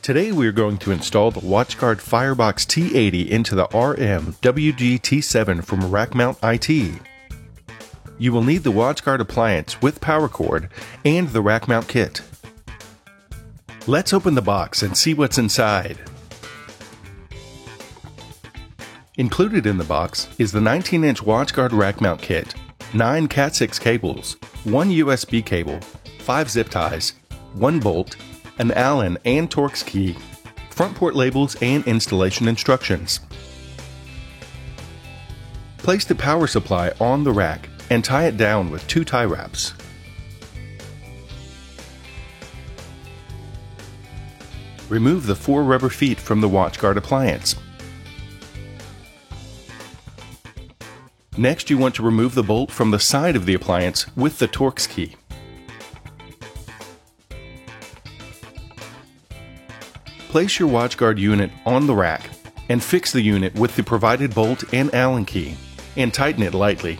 Today we are going to install the WatchGuard Firebox T80 into the RM-WG-T7 from RackMount IT. You will need the WatchGuard appliance with power cord and the rack mount kit. Let's open the box and see what's inside. Included in the box is the 19-inch WatchGuard rack mount kit, 9 Cat6 cables, 1 USB cable, 5 zip ties, 1 bolt, an Allen and Torx key, front port labels and installation instructions. Place the power supply on the rack and tie it down with 2 tie wraps. Remove the 4 rubber feet from the WatchGuard appliance. Next, you want to remove the bolt from the side of the appliance with the Torx key. Place your WatchGuard unit on the rack and fix the unit with the provided bolt and Allen key and tighten it lightly.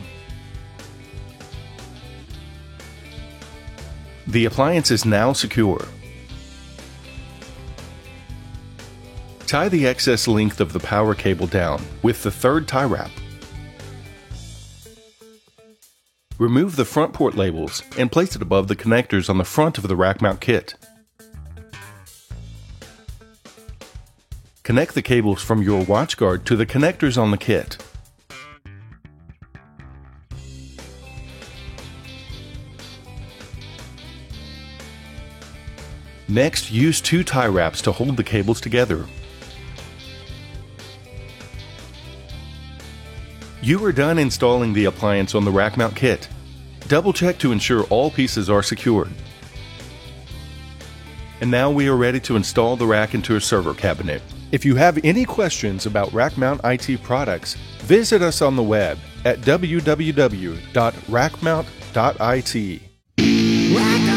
The appliance is now secure. Tie the excess length of the power cable down with the 3rd tie wrap. Remove the front port labels and place it above the connectors on the front of the rack mount kit. Connect the cables from your WatchGuard to the connectors on the kit. Next, use 2 tie wraps to hold the cables together. You are done installing the appliance on the rack mount kit. Double check to ensure all pieces are secured. And now we are ready to install the rack into a server cabinet. If you have any questions about RackMount IT products, visit us on the web at www.rackmount.it.